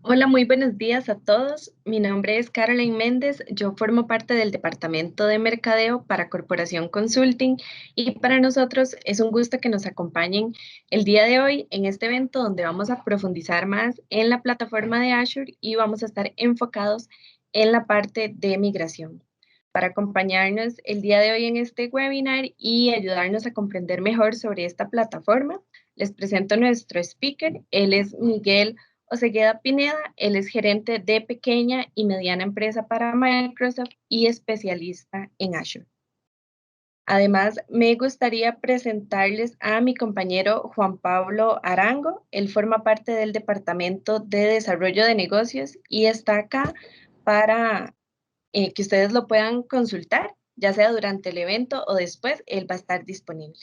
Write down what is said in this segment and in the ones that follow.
Hola, muy buenos días a todos. Mi nombre es Caroline Méndez. Yo formo parte del Departamento de Mercadeo para Corporación Consulting y para nosotros es un gusto que nos acompañen el día de hoy en este evento donde vamos a profundizar más en la plataforma de Azure y vamos a estar enfocados en la parte de migración. Para acompañarnos el día de hoy en este webinar y ayudarnos a comprender mejor sobre esta plataforma, les presento a nuestro speaker. Él es Miguel Osegueda Pineda. Él es gerente de pequeña y mediana empresa para Microsoft y especialista en Azure. Además, me gustaría presentarles a mi compañero Juan Pablo Arango. Él forma parte del Departamento de Desarrollo de Negocios y está acá para que ustedes lo puedan consultar, ya sea durante el evento o después, él va a estar disponible.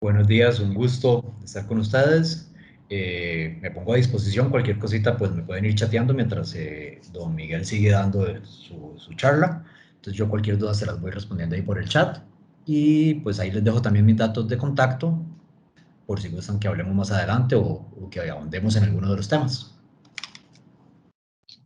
Buenos días, un gusto estar con ustedes. Me pongo a disposición, cualquier cosita pues me pueden ir chateando mientras don Miguel sigue dando su charla. Entonces yo cualquier duda se las voy respondiendo ahí por el chat. Y pues ahí les dejo también mis datos de contacto por si gustan que hablemos más adelante o que ahondemos en alguno de los temas.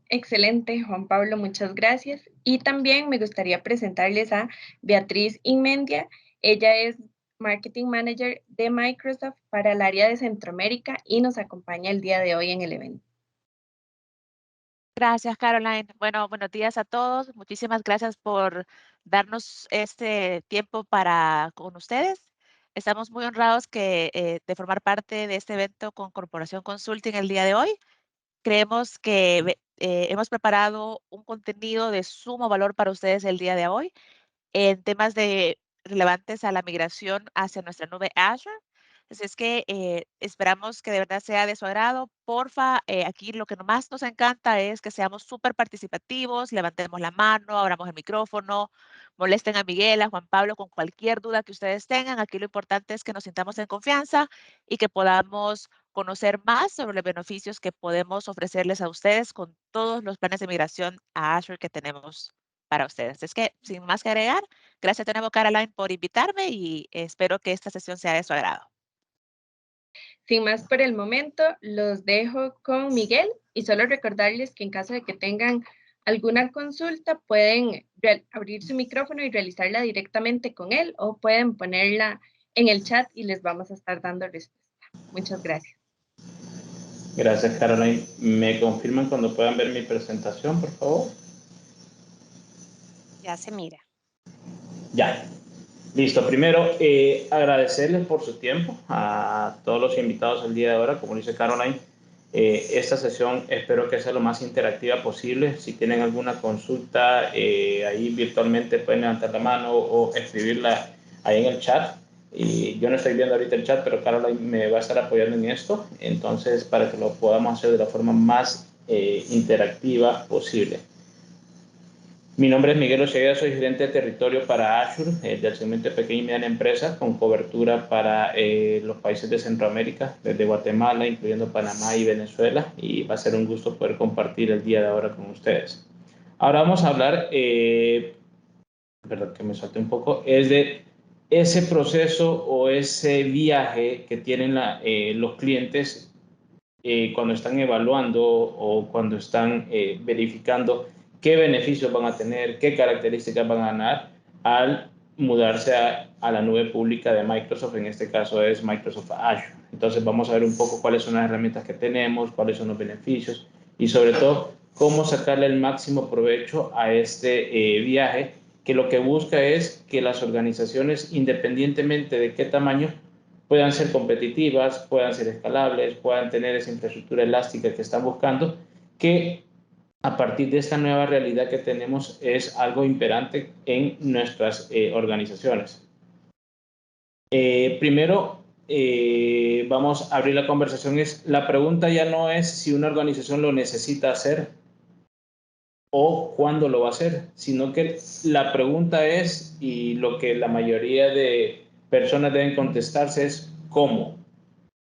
Excelente, Juan Pablo, muchas gracias. Y también me gustaría presentarles a Beatriz Inmendia. Ella es Marketing Manager de Microsoft para el área de Centroamérica y nos acompaña el día de hoy en el evento. Gracias, Caroline. Bueno, buenos días a todos. Muchísimas gracias por darnos este tiempo con ustedes. Estamos muy honrados de formar parte de este evento con Corporación Consulting el día de hoy. Creemos que hemos preparado un contenido de sumo valor para ustedes el día de hoy en temas relevantes a la migración hacia nuestra nube Azure. Así es que esperamos que de verdad sea de su agrado. Porfa, aquí lo que más nos encanta es que seamos súper participativos, levantemos la mano, abramos el micrófono, molesten a Miguel, a Juan Pablo con cualquier duda que ustedes tengan. Aquí lo importante es que nos sintamos en confianza y que podamos conocer más sobre los beneficios que podemos ofrecerles a ustedes con todos los planes de migración a Azure que tenemos para ustedes. Es que, sin más que agregar, gracias de nuevo, Caroline, por invitarme y espero que esta sesión sea de su agrado. Sin más por el momento, los dejo con Miguel y solo recordarles que en caso de que tengan alguna consulta, pueden abrir su micrófono y realizarla directamente con él o pueden ponerla en el chat y les vamos a estar dando respuesta. Muchas gracias. Gracias, Caroline. ¿Me confirman cuando puedan ver mi presentación, por favor? Ya se mira. Ya. Listo. Primero, agradecerles por su tiempo a todos los invitados el día de ahora. Como dice Caroline, esta sesión espero que sea lo más interactiva posible. Si tienen alguna consulta, ahí virtualmente pueden levantar la mano o escribirla ahí en el chat. Y yo no estoy viendo ahorita el chat, pero Caroline me va a estar apoyando en esto. Entonces, para que lo podamos hacer de la forma más interactiva posible. Mi nombre es Miguel Osegueda, soy gerente de territorio para Azure, del segmento de pequeña y mediana empresa, con cobertura para los países de Centroamérica, desde Guatemala, incluyendo Panamá y Venezuela, y va a ser un gusto poder compartir el día de ahora con ustedes. Ahora vamos a hablar, perdón que me salte un poco, es de ese proceso o ese viaje que tienen los clientes cuando están evaluando o cuando están verificando qué beneficios van a tener, qué características van a ganar al mudarse a la nube pública de Microsoft, en este caso es Microsoft Azure. Entonces vamos a ver un poco cuáles son las herramientas que tenemos, cuáles son los beneficios y sobre todo cómo sacarle el máximo provecho a este viaje, que lo que busca es que las organizaciones, independientemente de qué tamaño, puedan ser competitivas, puedan ser escalables, puedan tener esa infraestructura elástica que están buscando, que a partir de esta nueva realidad que tenemos es algo imperante en nuestras organizaciones. Primero, vamos a abrir la conversación. La pregunta ya no es si una organización lo necesita hacer o cuándo lo va a hacer, sino que la pregunta es, y lo que la mayoría de personas deben contestarse es ¿cómo?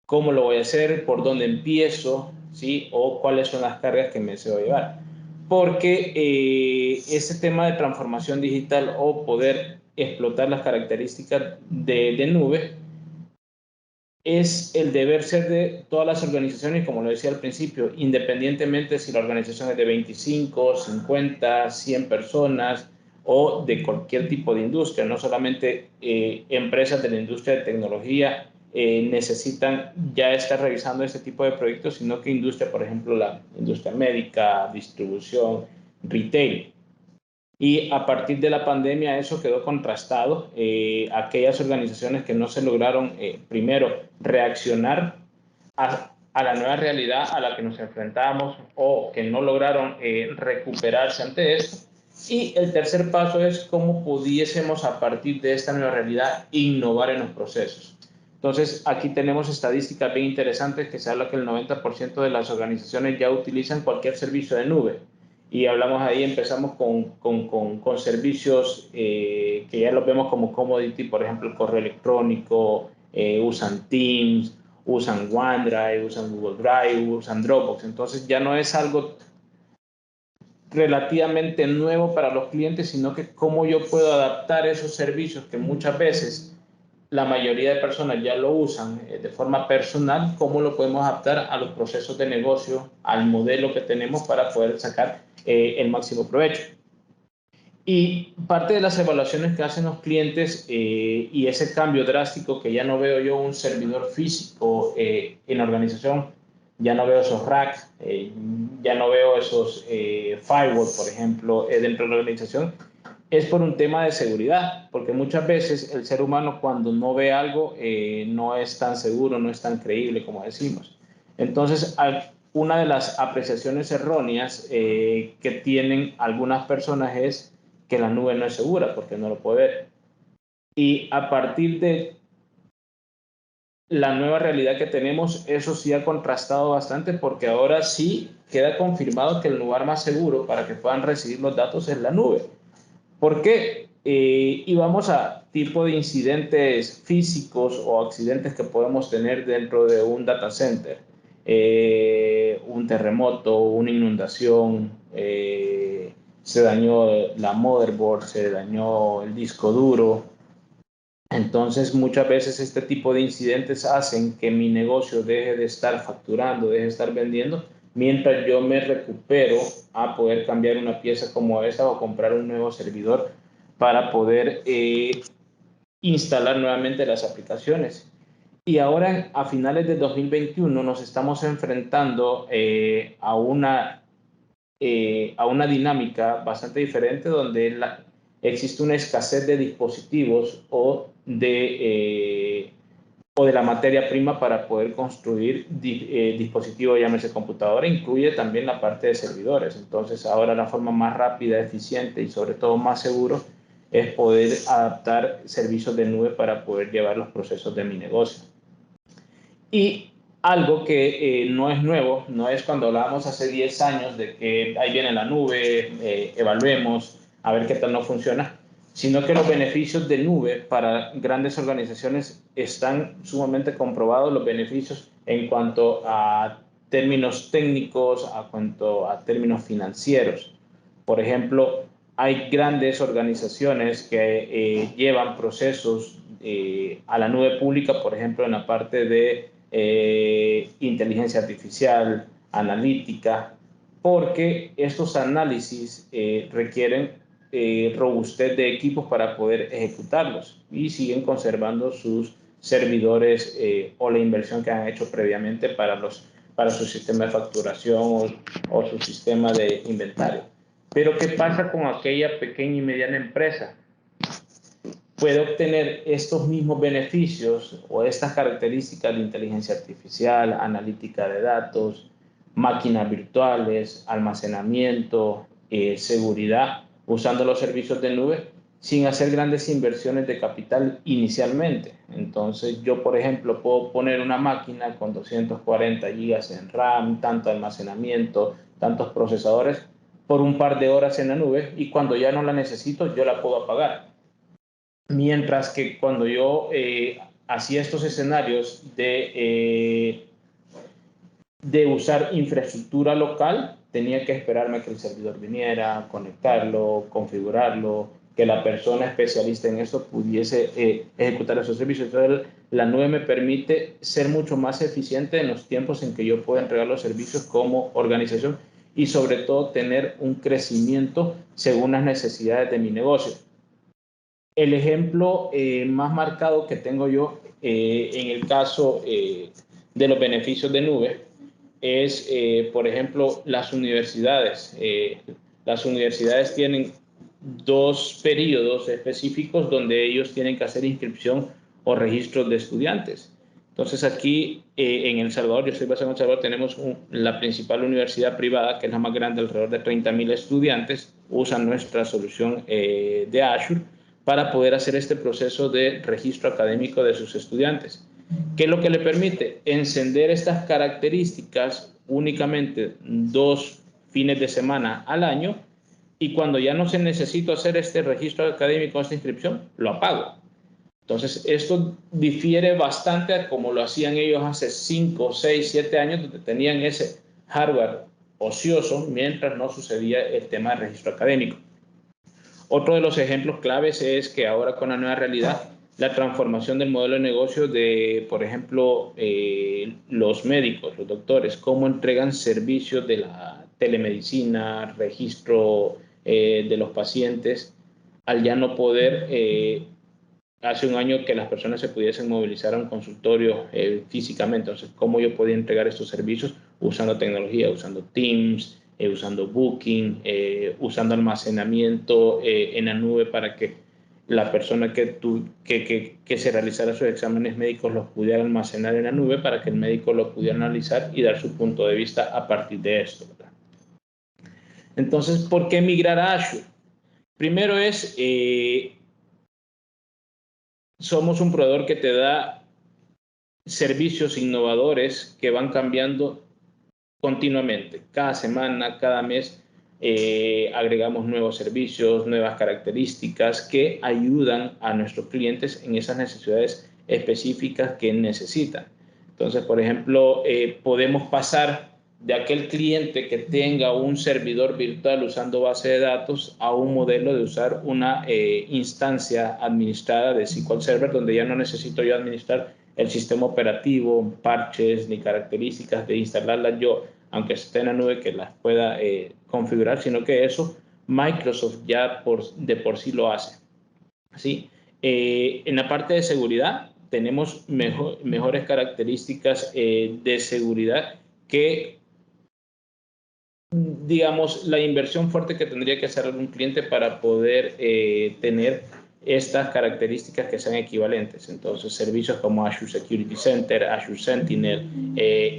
¿Cómo lo voy a hacer? ¿Por dónde empiezo? ¿Sí? ¿O cuáles son las cargas que me se va a llevar? Porque ese tema de transformación digital o poder explotar las características de nube es el deber ser de todas las organizaciones, como lo decía al principio, independientemente si la organización es de 25, 50, 100 personas o de cualquier tipo de industria, no solamente empresas de la industria de tecnología necesitan ya estar revisando este tipo de proyectos, sino que industria, por ejemplo, la industria médica, distribución, retail. Y a partir de la pandemia eso quedó contrastado. Aquellas organizaciones que no se lograron, primero, reaccionar a la nueva realidad a la que nos enfrentamos o que no lograron recuperarse ante esto. Y el tercer paso es cómo pudiésemos a partir de esta nueva realidad innovar en los procesos. Entonces, aquí tenemos estadísticas bien interesantes que se habla que el 90% de las organizaciones ya utilizan cualquier servicio de nube. Y hablamos ahí, empezamos con servicios que ya los vemos como commodity, por ejemplo, el correo electrónico, usan Teams, usan OneDrive, usan Google Drive, usan Dropbox. Entonces ya no es algo relativamente nuevo para los clientes, sino que cómo yo puedo adaptar esos servicios que muchas veces la mayoría de personas ya lo usan de forma personal, cómo lo podemos adaptar a los procesos de negocio, al modelo que tenemos para poder sacar el máximo provecho. Y parte de las evaluaciones que hacen los clientes y ese cambio drástico que ya no veo yo un servidor físico en la organización, ya no veo esos racks, ya no veo esos firewalls, por ejemplo, dentro de la organización, es por un tema de seguridad, porque muchas veces el ser humano cuando no ve algo no es tan seguro, no es tan creíble como decimos. Entonces, una de las apreciaciones erróneas que tienen algunas personas es que la nube no es segura porque no lo puede ver. Y a partir de la nueva realidad que tenemos, eso sí ha contrastado bastante porque ahora sí queda confirmado que el lugar más seguro para que puedan recibir los datos es la nube. ¿Por qué? Y vamos a tipo de incidentes físicos o accidentes que podemos tener dentro de un data center. Un terremoto, una inundación, se dañó la motherboard, se dañó el disco duro. Entonces, muchas veces este tipo de incidentes hacen que mi negocio deje de estar facturando, deje de estar vendiendo, mientras yo me recupero a poder cambiar una pieza como esa o comprar un nuevo servidor para poder instalar nuevamente las aplicaciones. Y ahora, a finales de 2021, nos estamos enfrentando a una dinámica bastante diferente donde existe una escasez de dispositivos o de la materia prima para poder construir dispositivos, llámese computadora, incluye también la parte de servidores. Entonces ahora la forma más rápida, eficiente y sobre todo más seguro es poder adaptar servicios de nube para poder llevar los procesos de mi negocio. Y algo que no es nuevo, no es cuando hablábamos hace 10 años de que ahí viene la nube, evaluemos, a ver qué tal no funciona, sino que los beneficios de nube para grandes organizaciones están sumamente comprobados, los beneficios en cuanto a términos técnicos, a cuanto a términos financieros. Por ejemplo, hay grandes organizaciones que llevan procesos a la nube pública, por ejemplo, en la parte de inteligencia artificial, analítica, porque estos análisis requieren robustez de equipos para poder ejecutarlos y siguen conservando sus servidores o la inversión que han hecho previamente para su sistema de facturación o su sistema de inventario. Pero ¿qué pasa con aquella pequeña y mediana empresa? Puede obtener estos mismos beneficios o estas características de inteligencia artificial, analítica de datos, máquinas virtuales, almacenamiento, seguridad, usando los servicios de nube sin hacer grandes inversiones de capital inicialmente. Entonces yo, por ejemplo, puedo poner una máquina con 240 gigas en RAM, tanto almacenamiento, tantos procesadores, por un par de horas en la nube y cuando ya no la necesito, yo la puedo apagar. Mientras que cuando yo hacía estos escenarios de usar infraestructura local, tenía que esperarme a que el servidor viniera, conectarlo, configurarlo, que la persona especialista en esto pudiese ejecutar esos servicios. Entonces, la nube me permite ser mucho más eficiente en los tiempos en que yo puedo entregar los servicios como organización y sobre todo tener un crecimiento según las necesidades de mi negocio. El ejemplo más marcado que tengo yo en el caso de los beneficios de nube es, por ejemplo, las universidades. Las universidades tienen 2 periodos específicos donde ellos tienen que hacer inscripción o registros de estudiantes. Entonces aquí en El Salvador, yo estoy basado en El Salvador, tenemos la principal universidad privada, que es la más grande, alrededor de 30,000 estudiantes, usan nuestra solución de Azure para poder hacer este proceso de registro académico de sus estudiantes. ¿Qué es lo que le permite? Encender estas características únicamente 2 fines de semana al año, y cuando ya no se necesita hacer este registro académico, esta inscripción, lo apago. Entonces, esto difiere bastante a como lo hacían ellos hace 5, 6, 7 años, donde tenían ese hardware ocioso mientras no sucedía el tema del registro académico. Otro de los ejemplos claves es que ahora con la nueva realidad, la transformación del modelo de negocio de, por ejemplo, los médicos, los doctores, cómo entregan servicios de la telemedicina, registro de los pacientes, al ya no poder, hace un año que las personas se pudiesen movilizar a un consultorio físicamente. Entonces, ¿cómo yo podía entregar estos servicios? Usando tecnología, usando Teams, usando Booking, usando almacenamiento en la nube para que la persona que se realizara sus exámenes médicos los pudiera almacenar en la nube para que el médico lo pudiera analizar y dar su punto de vista a partir de esto, ¿verdad? Entonces, ¿por qué migrar a Azure? Primero es, somos un proveedor que te da servicios innovadores que van cambiando continuamente. Cada semana, cada mes, agregamos nuevos servicios, nuevas características que ayudan a nuestros clientes en esas necesidades específicas que necesitan. Entonces, por ejemplo, podemos pasar de aquel cliente que tenga un servidor virtual usando base de datos a un modelo de usar una instancia administrada de SQL Server, donde ya no necesito yo administrar el sistema operativo, parches ni características de instalarlas yo, aunque esté en la nube, que las pueda configurar, sino que eso Microsoft ya de por sí lo hace. ¿Sí? En la parte de seguridad tenemos mejores características de seguridad que, digamos, la inversión fuerte que tendría que hacer algún cliente para poder tener estas características que sean equivalentes. Entonces, servicios como Azure Security Center, Azure Sentinel,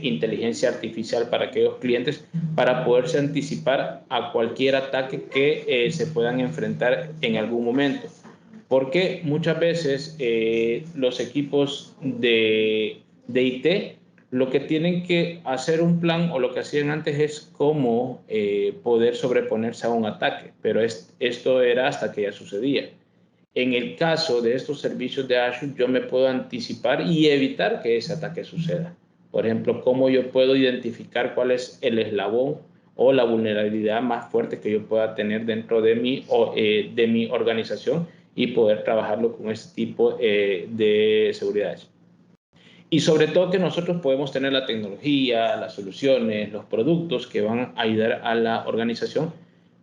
inteligencia artificial para aquellos clientes, para poderse anticipar a cualquier ataque que se puedan enfrentar en algún momento. Porque muchas veces los equipos de IT lo que tienen que hacer un plan, o lo que hacían antes, es cómo poder sobreponerse a un ataque, pero esto era hasta que ya sucedía. En el caso de estos servicios de Azure, yo me puedo anticipar y evitar que ese ataque suceda. Por ejemplo, cómo yo puedo identificar cuál es el eslabón o la vulnerabilidad más fuerte que yo pueda tener dentro de mi organización y poder trabajarlo con este tipo de seguridades. Y sobre todo que nosotros podemos tener la tecnología, las soluciones, los productos que van a ayudar a la organización,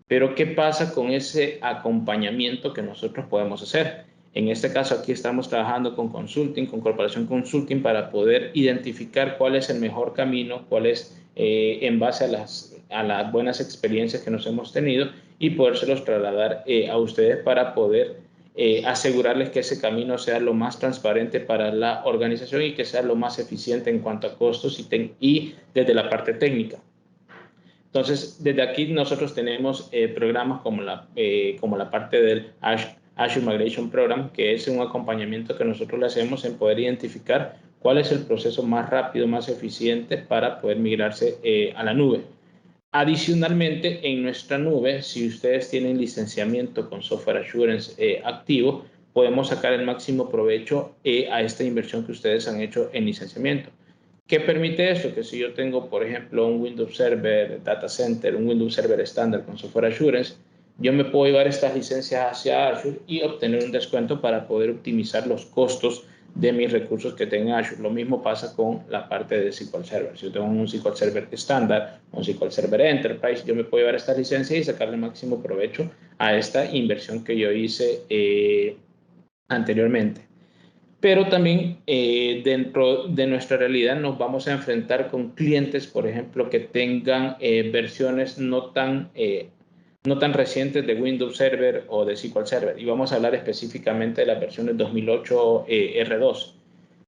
pero ¿qué pasa con ese acompañamiento que nosotros podemos hacer? En este caso aquí estamos trabajando con Consulting, con Corporación Consulting, para poder identificar cuál es el mejor camino, cuál es en base a las buenas experiencias que nos hemos tenido, y podérselos trasladar a ustedes para poder asegurarles que ese camino sea lo más transparente para la organización y que sea lo más eficiente en cuanto a costos y desde la parte técnica. Entonces, desde aquí nosotros tenemos programas como la parte del Azure Migration Program, que es un acompañamiento que nosotros le hacemos en poder identificar cuál es el proceso más rápido, más eficiente para poder migrarse a la nube. Adicionalmente, en nuestra nube, si ustedes tienen licenciamiento con Software Assurance activo, podemos sacar el máximo provecho a esta inversión que ustedes han hecho en licenciamiento. ¿Qué permite esto? Que si yo tengo, por ejemplo, un Windows Server Data Center, un Windows Server estándar con Software Assurance, yo me puedo llevar estas licencias hacia Azure y obtener un descuento para poder optimizar los costos de mis recursos que tenga Azure. Lo mismo pasa con la parte de SQL Server. Si yo tengo un SQL Server estándar, un SQL Server Enterprise, yo me puedo llevar esta licencia y sacarle máximo provecho a esta inversión que yo hice anteriormente. Pero también dentro de nuestra realidad nos vamos a enfrentar con clientes, por ejemplo, que tengan versiones no tan recientes de Windows Server o de SQL Server. Y vamos a hablar específicamente de las versiones 2008 R2.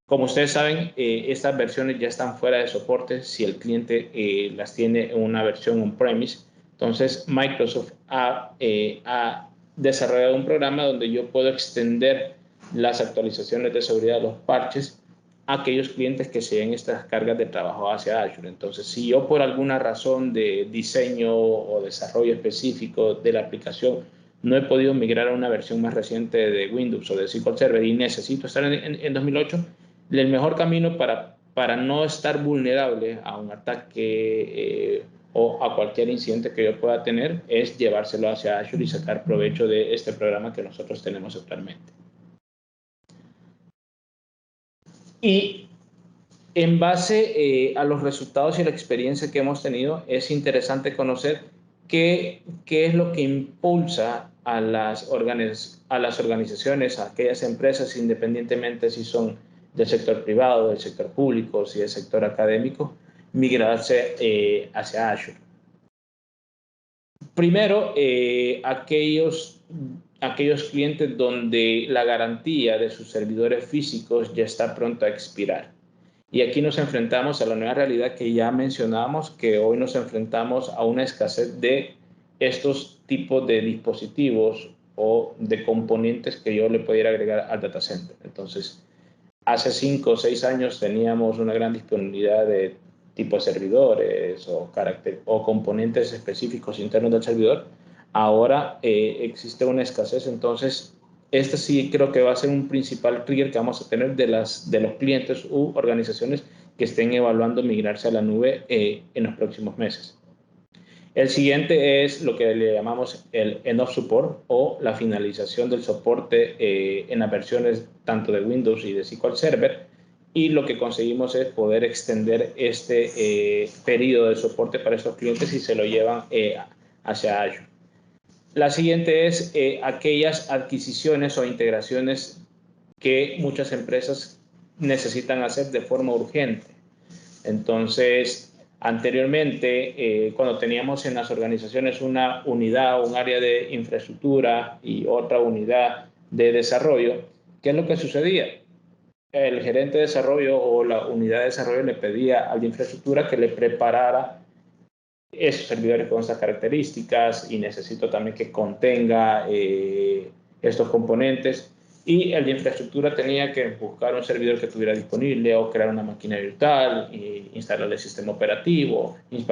Como ustedes saben, estas versiones ya están fuera de soporte si el cliente las tiene en una versión on-premise. Entonces, Microsoft ha desarrollado un programa donde yo puedo extender las actualizaciones de seguridad, los parches, a aquellos clientes que se den estas cargas de trabajo hacia Azure. Entonces, si yo por alguna razón de diseño o desarrollo específico de la aplicación no he podido migrar a una versión más reciente de Windows o de SQL Server y necesito estar en 2008, el mejor camino para no estar vulnerable a un ataque o a cualquier incidente que yo pueda tener es llevárselo hacia Azure y sacar provecho de este programa que nosotros tenemos actualmente. Y en base a los resultados y la experiencia que hemos tenido, es interesante conocer qué es lo que impulsa a las organizaciones, a aquellas empresas, independientemente si son del sector privado, del sector público, si del sector académico, migrarse hacia Azure. Primero, aquellos clientes donde la garantía de sus servidores físicos ya está pronto a expirar. Y aquí nos enfrentamos a la nueva realidad que ya mencionamos, que hoy nos enfrentamos a una escasez de estos tipos de dispositivos o de componentes que yo le pudiera agregar al data center. Entonces, hace 5 o 6 años teníamos una gran disponibilidad de tipo de servidores o componentes específicos internos del servidor. Ahora existe una escasez, entonces este sí creo que va a ser un principal trigger que vamos a tener de los clientes u organizaciones que estén evaluando migrarse a la nube en los próximos meses. El siguiente es lo que le llamamos el end of support o la finalización del soporte en las versiones tanto de Windows y de SQL Server. Y lo que conseguimos es poder extender este periodo de soporte para estos clientes y se lo llevan hacia Azure. La siguiente es aquellas adquisiciones o integraciones que muchas empresas necesitan hacer de forma urgente. Entonces, anteriormente, cuando teníamos en las organizaciones una unidad, un área de infraestructura y otra unidad de desarrollo, ¿qué es lo que sucedía? El gerente de desarrollo o la unidad de desarrollo le pedía al de infraestructura que le preparara esos servidores con estas características y necesito también que contenga estos componentes, y el de infraestructura tenía que buscar un servidor que estuviera disponible o crear una máquina virtual, instalar el sistema operativo y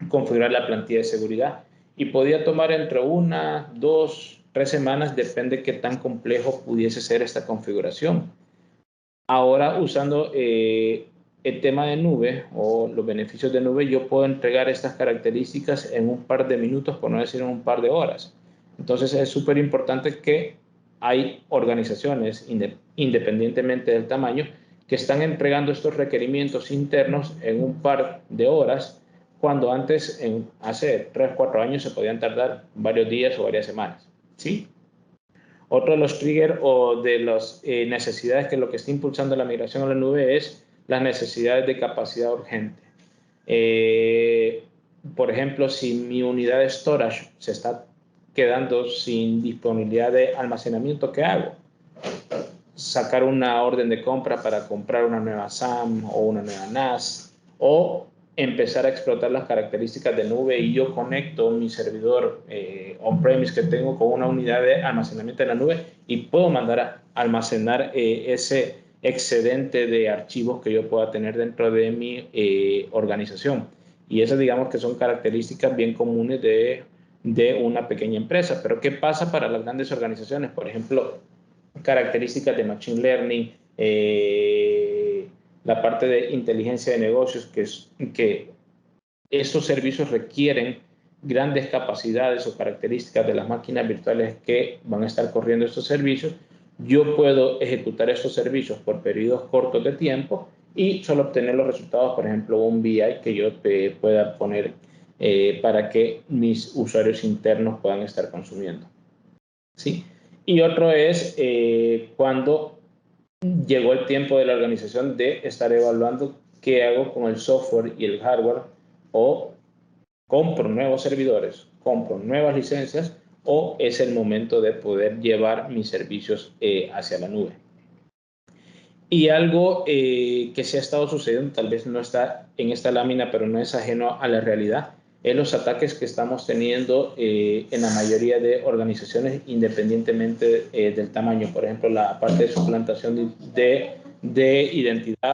configurar la plantilla de seguridad, y podía tomar entre 1, 2, 3 semanas, depende de qué tan complejo pudiese ser esta configuración. Ahora, usando el tema de nube o los beneficios de nube, yo puedo entregar estas características en un par de minutos, por no decir en un par de horas. Entonces, es súper importante que hay organizaciones, independientemente del tamaño, que están entregando estos requerimientos internos en un par de horas, cuando antes, hace 3 o 4 años, se podían tardar varios días o varias semanas. ¿Sí? Otro de los triggers o de las necesidades que lo que está impulsando la migración a la nube es las necesidades de capacidad urgente. Por ejemplo, si mi unidad de storage se está quedando sin disponibilidad de almacenamiento, ¿qué hago? Sacar una orden de compra para comprar una nueva SAM o una nueva NAS, o empezar a explotar las características de nube y yo conecto mi servidor on-premise que tengo con una unidad de almacenamiento en la nube y puedo mandar a almacenar ese excedente de archivos que yo pueda tener dentro de mi organización. Y esas, digamos, que son características bien comunes de una pequeña empresa. Pero ¿qué pasa para las grandes organizaciones? Por ejemplo, características de Machine Learning, la parte de inteligencia de negocios, que estos servicios requieren grandes capacidades o características de las máquinas virtuales que van a estar corriendo estos servicios, yo puedo ejecutar estos servicios por periodos cortos de tiempo y solo obtener los resultados, por ejemplo, un BI que yo pueda poner para que mis usuarios internos puedan estar consumiendo. ¿Sí? Y otro es cuando llegó el tiempo de la organización de estar evaluando qué hago con el software y el hardware, o compro nuevos servidores, compro nuevas licencias, o es el momento de poder llevar mis servicios hacia la nube. Y algo que se ha estado sucediendo, tal vez no está en esta lámina, pero no es ajeno a la realidad, es los ataques que estamos teniendo en la mayoría de organizaciones, independientemente del tamaño. Por ejemplo, la parte de suplantación de identidad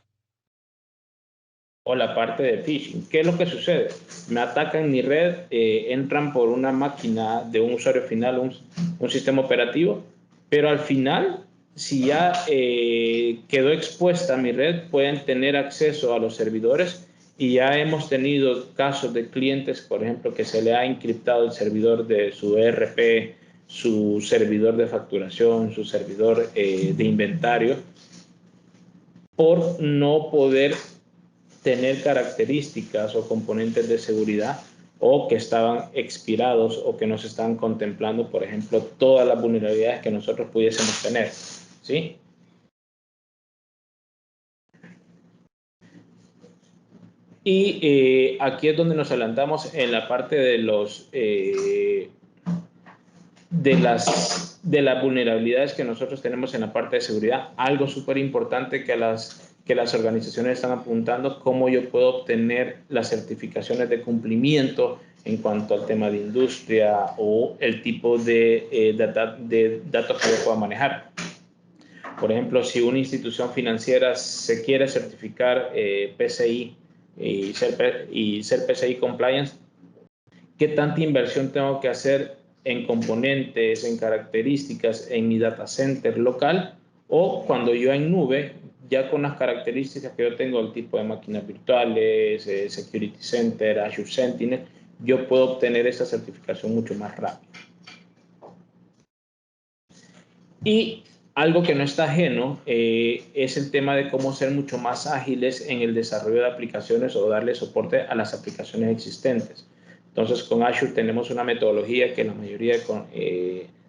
o la parte de phishing. ¿Qué es lo que sucede? Me atacan mi red, entran por una máquina de un usuario final, un sistema operativo, pero al final, si ya quedó expuesta mi red, pueden tener acceso a los servidores, y ya hemos tenido casos de clientes, por ejemplo, que se le ha encriptado el servidor de su ERP, su servidor de facturación, su servidor de inventario, por no poder tener características o componentes de seguridad, o que estaban expirados o que no se estaban contemplando, por ejemplo, todas las vulnerabilidades que nosotros pudiésemos tener. ¿Sí? Y aquí es donde nos adelantamos en la parte de las vulnerabilidades que nosotros tenemos en la parte de seguridad. Algo súper importante que las organizaciones están apuntando: cómo yo puedo obtener las certificaciones de cumplimiento en cuanto al tema de industria o el tipo de datos que yo pueda manejar. Por ejemplo, si una institución financiera se quiere certificar PCI y ser PCI compliance, ¿qué tanta inversión tengo que hacer en componentes, en características, en mi data center local? O cuando yo en nube, ya con las características que yo tengo, el tipo de máquinas virtuales, Security Center, Azure Sentinel, yo puedo obtener esa certificación mucho más rápido. Y algo que no está ajeno es el tema de cómo ser mucho más ágiles en el desarrollo de aplicaciones o darle soporte a las aplicaciones existentes. Entonces, con Azure tenemos una metodología que la mayoría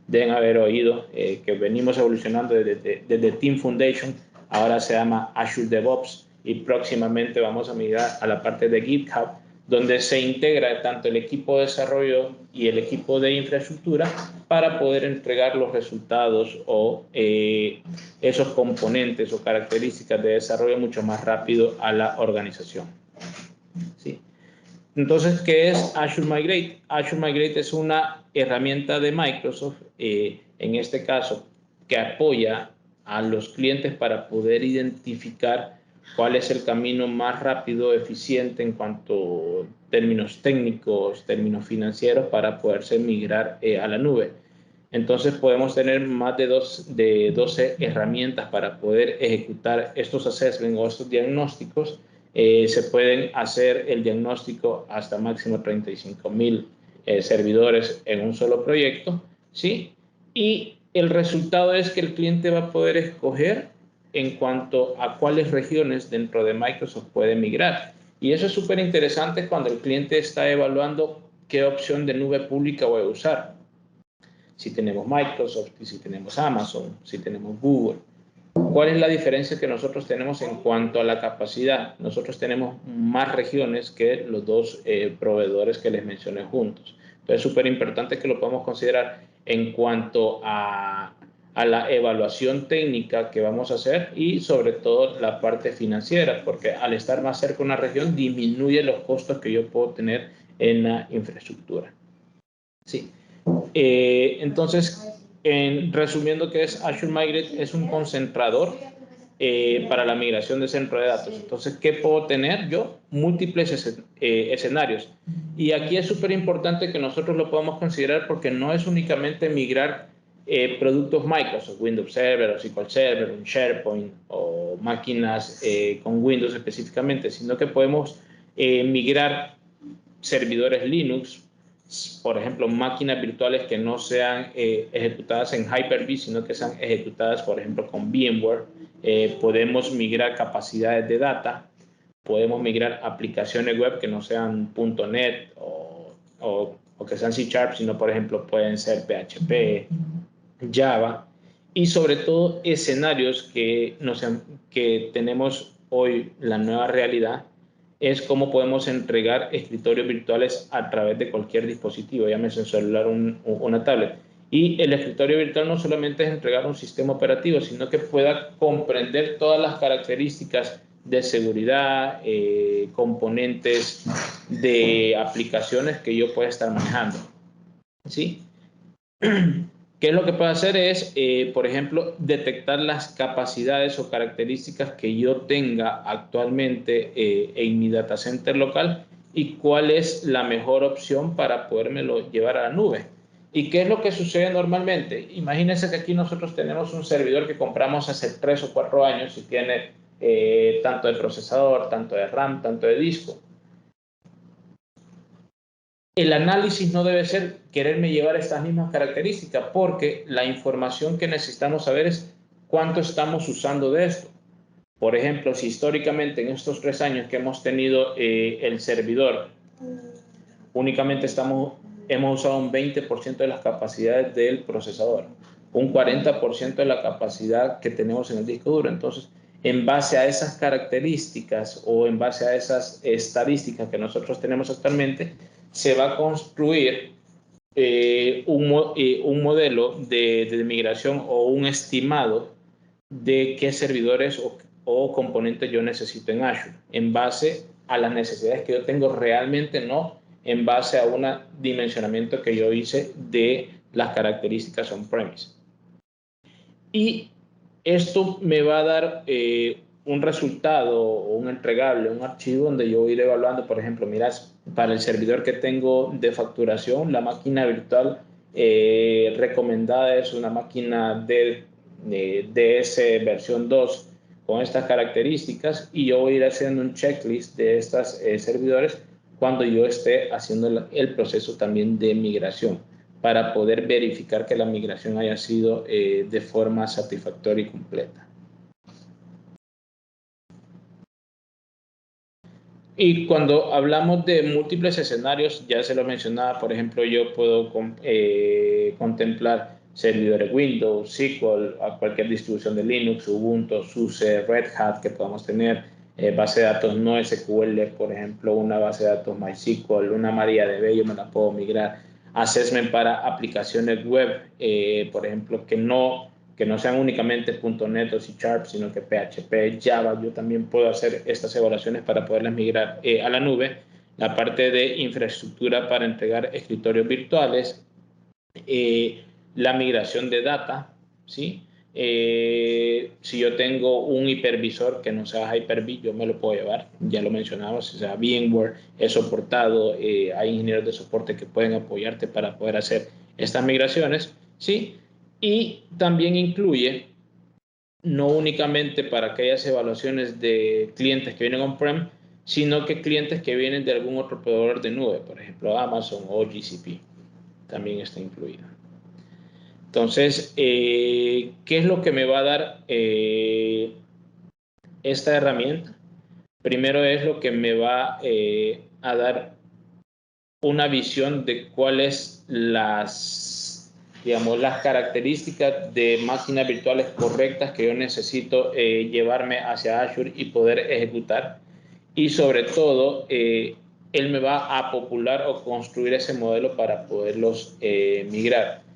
deben haber oído, que venimos evolucionando desde Team Foundation. Ahora se llama Azure DevOps, y próximamente vamos a migrar a la parte de GitHub, donde se integra tanto el equipo de desarrollo y el equipo de infraestructura para poder entregar los resultados o esos componentes o características de desarrollo mucho más rápido a la organización. ¿Sí? Entonces, ¿qué es Azure Migrate? Azure Migrate es una herramienta de Microsoft, en este caso, que apoya a los clientes para poder identificar cuál es el camino más rápido, eficiente en cuanto a términos técnicos, términos financieros, para poderse migrar a la nube. Entonces podemos tener más de 12 herramientas para poder ejecutar estos assessments o estos diagnósticos. Se pueden hacer el diagnóstico hasta máximo 35,000 servidores en un solo proyecto, ¿sí? Y el resultado es que el cliente va a poder escoger en cuanto a cuáles regiones dentro de Microsoft puede migrar. Y eso es súper interesante cuando el cliente está evaluando qué opción de nube pública voy a usar. Si tenemos Microsoft, si tenemos Amazon, si tenemos Google. ¿Cuál es la diferencia que nosotros tenemos en cuanto a la capacidad? Nosotros tenemos más regiones que los dos proveedores que les mencioné juntos. Entonces es súper importante que lo podamos considerar en cuanto a la evaluación técnica que vamos a hacer, y sobre todo la parte financiera, porque al estar más cerca de una región disminuye los costos que yo puedo tener en la infraestructura. Sí. Entonces, resumiendo, ¿qué es Azure Migrate? Es un concentrador para la migración de centro de datos. Entonces, ¿qué puedo tener yo? Múltiples escenarios. Y aquí es súper importante que nosotros lo podamos considerar, porque no es únicamente migrar productos Microsoft, Windows Server o SQL Server, un SharePoint o máquinas con Windows específicamente, sino que podemos migrar servidores Linux, por ejemplo, máquinas virtuales que no sean ejecutadas en Hyper-V, sino que sean ejecutadas, por ejemplo, con VMware. Podemos migrar capacidades de data, podemos migrar aplicaciones web que no sean .NET o que sean C#, sino, por ejemplo, pueden ser PHP, Java, y sobre todo escenarios que tenemos hoy la nueva realidad, es cómo podemos entregar escritorios virtuales a través de cualquier dispositivo, llámese un celular o una tablet. Y el escritorio virtual no solamente es entregar un sistema operativo, sino que pueda comprender todas las características de seguridad, componentes de aplicaciones que yo pueda estar manejando, ¿sí? ¿Qué es lo que puede hacer? Es, por ejemplo, detectar las capacidades o características que yo tenga actualmente en mi data center local y cuál es la mejor opción para podérmelo llevar a la nube. ¿Y qué es lo que sucede normalmente? Imagínense que aquí nosotros tenemos un servidor que compramos hace 3 o 4 años y tiene tanto de procesador, tanto de RAM, tanto de disco. El análisis no debe ser quererme llevar estas mismas características, porque la información que necesitamos saber es cuánto estamos usando de esto. Por ejemplo, si históricamente en estos 3 años que hemos tenido el servidor, únicamente hemos usado un 20% de las capacidades del procesador, un 40% de la capacidad que tenemos en el disco duro. Entonces, en base a esas características o en base a esas estadísticas que nosotros tenemos actualmente, se va a construir un modelo de migración o un estimado de qué servidores o componentes yo necesito en Azure, en base a las necesidades que yo tengo realmente, no en base a un dimensionamiento que yo hice de las características on-premise. Y esto me va a dar un resultado o un entregable, un archivo donde yo voy a ir evaluando, por ejemplo, mira, para el servidor que tengo de facturación, la máquina virtual recomendada es una máquina de DS versión 2 con estas características, y yo voy a ir haciendo un checklist de estos servidores cuando yo esté haciendo el proceso también de migración, para poder verificar que la migración haya sido de forma satisfactoria y completa. Y cuando hablamos de múltiples escenarios, ya se lo mencionaba, por ejemplo, yo puedo contemplar servidores Windows, SQL, a cualquier distribución de Linux, Ubuntu, SUSE, Red Hat que podamos tener, base de datos no SQL, por ejemplo, una base de datos MySQL, una MariaDB, yo me la puedo migrar. Assessment para aplicaciones web, por ejemplo, que no sean únicamente .NET o C#, sino que PHP, Java. Yo también puedo hacer estas evaluaciones para poderlas migrar a la nube. La parte de infraestructura para entregar escritorios virtuales, la migración de data, ¿sí? Si yo tengo un hipervisor que no sea Hyper-V, yo me lo puedo llevar, ya lo mencionamos, o sea, VMware es soportado, hay ingenieros de soporte que pueden apoyarte para poder hacer estas migraciones, ¿sí? Y también incluye, no únicamente para aquellas evaluaciones de clientes que vienen on-prem, sino que clientes que vienen de algún otro proveedor de nube, por ejemplo, Amazon o GCP, también está incluido. Entonces, ¿qué es lo que me va a dar esta herramienta? Primero es lo que me va a dar una visión de cuáles las características de máquinas virtuales correctas que yo necesito llevarme hacia Azure y poder ejecutar. Y sobre todo, él me va a popular o construir ese modelo para poderlos migrar.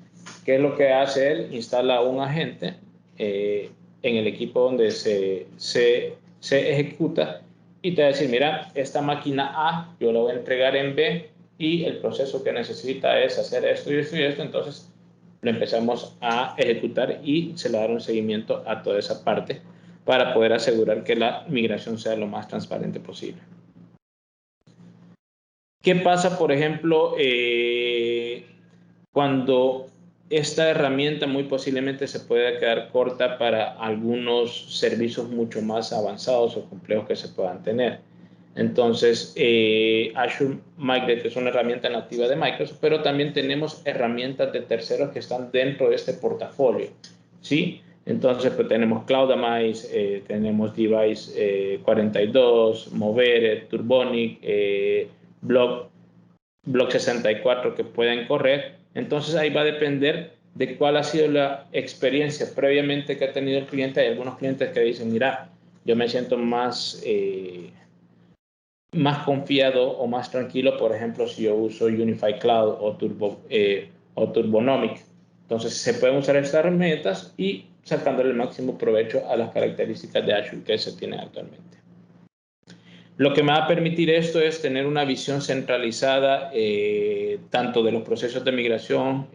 ¿Qué es lo que hace él? Instala un agente en el equipo donde se ejecuta, y te va a decir, mira, esta máquina A yo la voy a entregar en B y el proceso que necesita es hacer esto y esto y esto. Entonces lo empezamos a ejecutar y se le da un seguimiento a toda esa parte para poder asegurar que la migración sea lo más transparente posible. ¿Qué pasa, por ejemplo, cuando esta herramienta muy posiblemente se pueda quedar corta para algunos servicios mucho más avanzados o complejos que se puedan tener? Entonces, Azure Migrate es una herramienta nativa de Microsoft, pero también tenemos herramientas de terceros que están dentro de este portafolio, ¿sí? Entonces, pues tenemos CloudAmize, tenemos Device 42, Movere, Turbonic, Block 64 que pueden correr. Entonces, ahí va a depender de cuál ha sido la experiencia previamente que ha tenido el cliente. Hay algunos clientes que dicen, mira, yo me siento más confiado o más tranquilo, por ejemplo, si yo uso Unified Cloud o Turbonomic. Entonces, se pueden usar estas herramientas y sacándole el máximo provecho a las características de Azure que se tienen actualmente. Lo que me va a permitir esto es tener una visión centralizada tanto de los procesos de migración,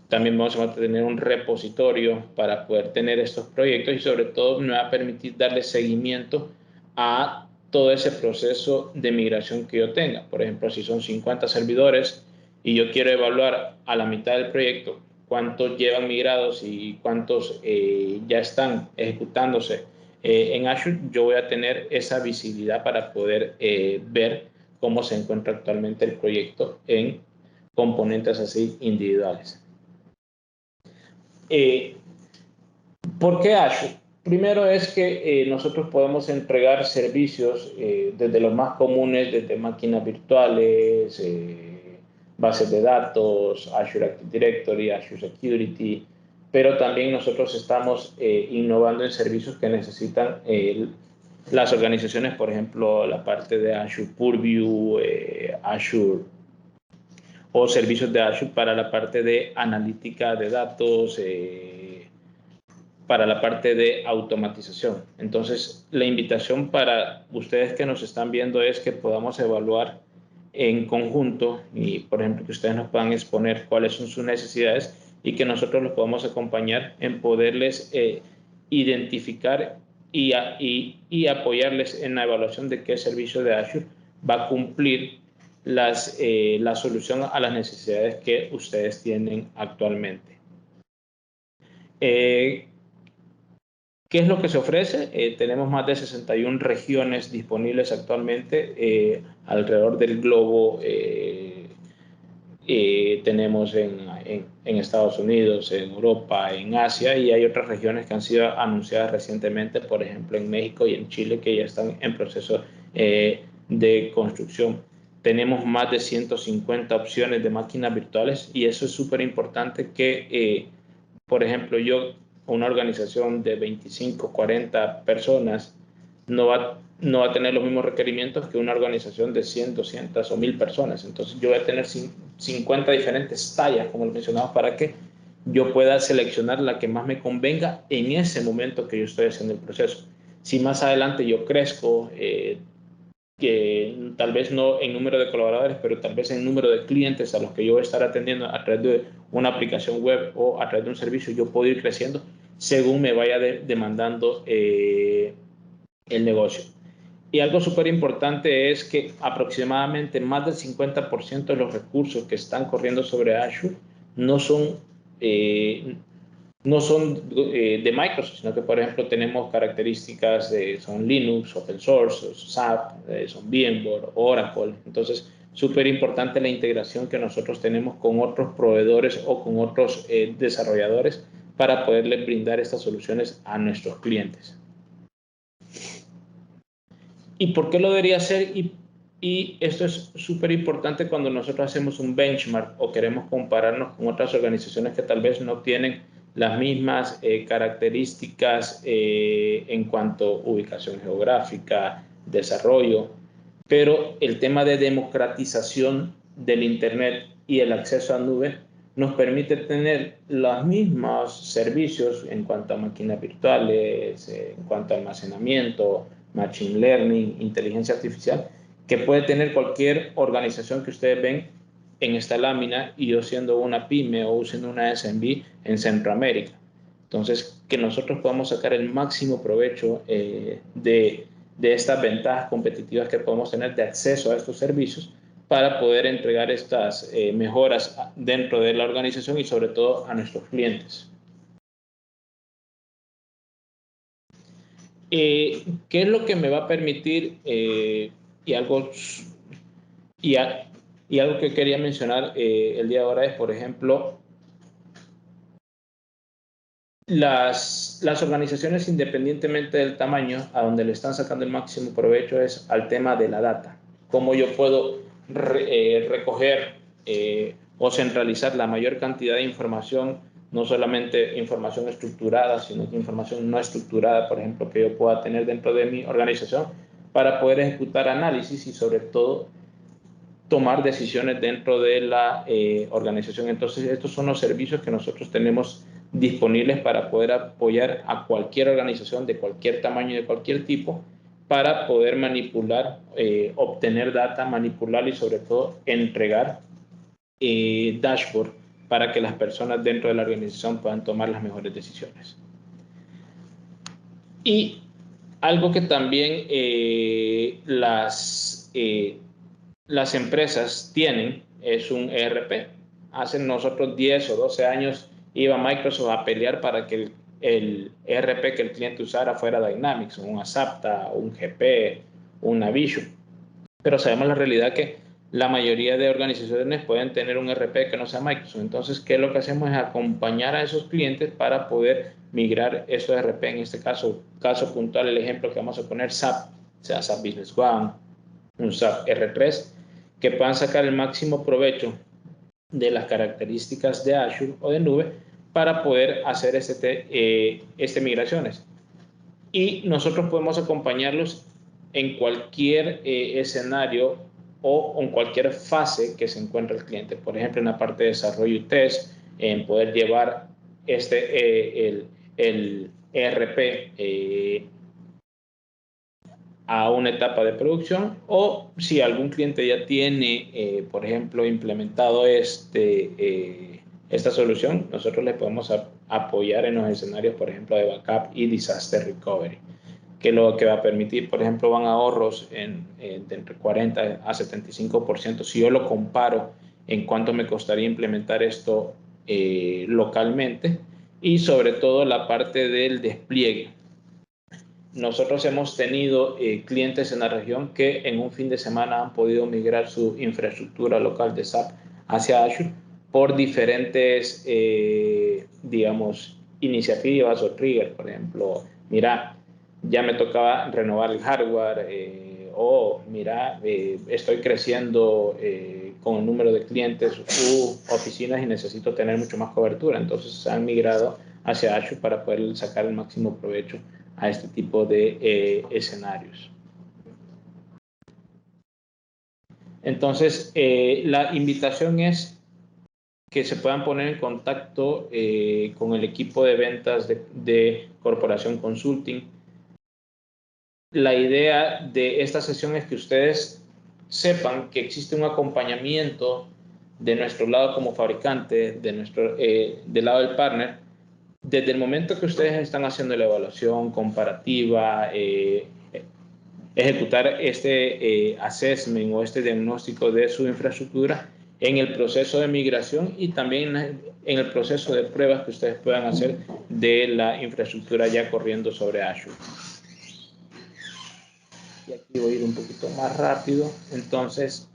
también vamos a tener un repositorio para poder tener estos proyectos y sobre todo me va a permitir darle seguimiento a todo ese proceso de migración que yo tenga. Por ejemplo, si son 50 servidores y yo quiero evaluar a la mitad del proyecto cuántos llevan migrados y cuántos ya están ejecutándose en Azure, yo voy a tener esa visibilidad para poder ver cómo se encuentra actualmente el proyecto en componentes así individuales. ¿Por qué Azure? Primero es que nosotros podemos entregar servicios desde los más comunes, desde máquinas virtuales, bases de datos, Azure Active Directory, Azure Security, pero también nosotros estamos innovando en servicios que necesitan las organizaciones, por ejemplo, la parte de Azure Purview, Azure o servicios de Azure para la parte de analítica de datos, para la parte de automatización. Entonces, la invitación para ustedes que nos están viendo es que podamos evaluar en conjunto y, por ejemplo, que ustedes nos puedan exponer cuáles son sus necesidades y que nosotros los podamos acompañar en poderles identificar y apoyarles en la evaluación de qué servicio de Azure va a cumplir la solución a las necesidades que ustedes tienen actualmente. ¿Qué es lo que se ofrece? Tenemos más de 61 regiones disponibles actualmente alrededor del globo. Tenemos en Estados Unidos, en Europa, en Asia y hay otras regiones que han sido anunciadas recientemente, por ejemplo en México y en Chile, que ya están en proceso de construcción. Tenemos más de 150 opciones de máquinas virtuales y eso es súper importante que, por ejemplo, una organización de 25, 40 personas no va a tener los mismos requerimientos que una organización de 100, 200 o 1000 personas. Entonces yo voy a tener 50 diferentes tallas, como lo mencionaba, para que yo pueda seleccionar la que más me convenga en ese momento que yo estoy haciendo el proceso. Si más adelante yo crezco, que tal vez no en número de colaboradores, pero tal vez en número de clientes a los que yo voy a estar atendiendo a través de una aplicación web o a través de un servicio, yo puedo ir creciendo según me vaya demandando el negocio. Y algo súper importante es que aproximadamente más del 50% de los recursos que están corriendo sobre Azure no son de Microsoft, sino que, por ejemplo, tenemos características son Linux, Open Source, SAP, son VMware, Oracle. Entonces, súper importante la integración que nosotros tenemos con otros proveedores o con otros desarrolladores para poderles brindar estas soluciones a nuestros clientes. ¿Y por qué lo debería hacer? Y esto es súper importante cuando nosotros hacemos un benchmark o queremos compararnos con otras organizaciones que tal vez no tienen las mismas características en cuanto a ubicación geográfica, desarrollo, pero el tema de democratización del Internet y el acceso a nube nos permite tener los mismos servicios en cuanto a máquinas virtuales, en cuanto a almacenamiento, machine learning, inteligencia artificial, que puede tener cualquier organización que ustedes ven en esta lámina y yo siendo una pyme o siendo una SMB en Centroamérica. Entonces, que nosotros podamos sacar el máximo provecho de estas ventajas competitivas que podemos tener de acceso a estos servicios para poder entregar estas mejoras dentro de la organización y sobre todo a nuestros clientes. ¿Qué es lo que me va a permitir? Y algo que quería mencionar el día de ahora es, por ejemplo, las organizaciones, independientemente del tamaño, a donde le están sacando el máximo provecho es al tema de la data. Cómo yo puedo recoger o centralizar la mayor cantidad de información, no solamente información estructurada, sino que información no estructurada, por ejemplo, que yo pueda tener dentro de mi organización, para poder ejecutar análisis y sobre todo tomar decisiones dentro de la organización. Entonces, estos son los servicios que nosotros tenemos disponibles para poder apoyar a cualquier organización de cualquier tamaño y de cualquier tipo para poder manipular, obtener data, manipular y sobre todo entregar dashboard para que las personas dentro de la organización puedan tomar las mejores decisiones. Y algo que también las empresas tienen es un ERP. Hace nosotros 10 o 12 años iba Microsoft a pelear para que el ERP que el cliente usara fuera Dynamics, un Asapta, un GP, un Navision. Pero sabemos la realidad que la mayoría de organizaciones pueden tener un ERP que no sea Microsoft. Entonces, ¿qué es lo que hacemos? Es acompañar a esos clientes para poder migrar esos ERP. En este caso puntual, el ejemplo que vamos a poner, SAP, sea SAP Business One, un SAP R3, que puedan sacar el máximo provecho de las características de Azure o de nube para poder hacer migraciones. Y nosotros podemos acompañarlos en cualquier escenario o en cualquier fase que se encuentre el cliente. Por ejemplo, en la parte de desarrollo y test, en poder llevar el ERP a una etapa de producción, o si algún cliente ya tiene, por ejemplo, implementado esta solución, nosotros le podemos apoyar en los escenarios, por ejemplo, de backup y disaster recovery, que lo que va a permitir, por ejemplo, van ahorros de entre 40 a 75%. Si yo lo comparo en cuánto me costaría implementar esto localmente, y sobre todo la parte del despliegue. Nosotros hemos tenido clientes en la región que en un fin de semana han podido migrar su infraestructura local de SAP hacia Azure por diferentes, digamos, iniciativas o triggers. Por ejemplo, mira, ya me tocaba renovar el hardware, o mira, estoy creciendo con el número de clientes u oficinas y necesito tener mucho más cobertura. Entonces se han migrado hacia Azure para poder sacar el máximo provecho a este tipo de escenarios. Entonces, la invitación es que se puedan poner en contacto con el equipo de ventas de Corporación Consulting. La idea de esta sesión es que ustedes sepan que existe un acompañamiento de nuestro lado como fabricante, del lado del partner, desde el momento que ustedes están haciendo la evaluación comparativa, ejecutar assessment o este diagnóstico de su infraestructura, en el proceso de migración y también en el proceso de pruebas que ustedes puedan hacer de la infraestructura ya corriendo sobre Azure. Y aquí voy a ir un poquito más rápido. Entonces,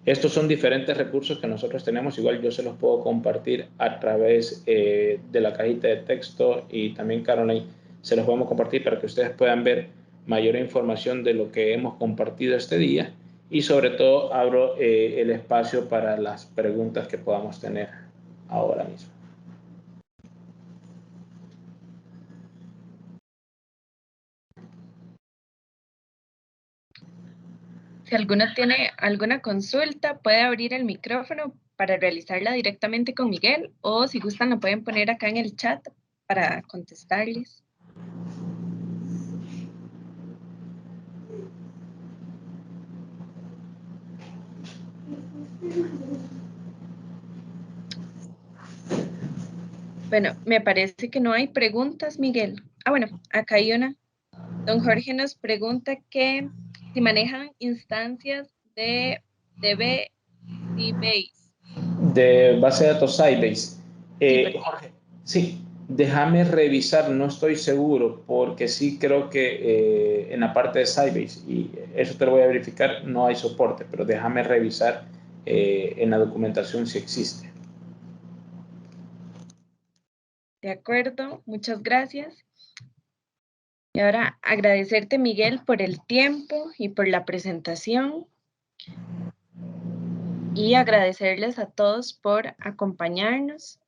estos son diferentes recursos que nosotros tenemos. Igual yo se los puedo compartir a través de la cajita de texto, y también Caroline se los podemos compartir para que ustedes puedan ver mayor información de lo que hemos compartido este día. Y sobre todo abro el espacio para las preguntas que podamos tener ahora mismo. Si alguno tiene alguna consulta, puede abrir el micrófono para realizarla directamente con Miguel, o si gustan la pueden poner acá en el chat para contestarles. Bueno, me parece que no hay preguntas, Miguel. Bueno, acá hay una. Don Jorge nos pregunta que si manejan instancias de DB Base. De base de datos Sybase. Sí, Jorge, sí, Déjame revisar, no estoy seguro, porque sí creo que en la parte de Sybase, y eso te lo voy a verificar, no hay soporte, pero déjame revisar en la documentación si existe. De acuerdo, muchas gracias. Y ahora agradecerte, Miguel, por el tiempo y por la presentación. Y agradecerles a todos por acompañarnos.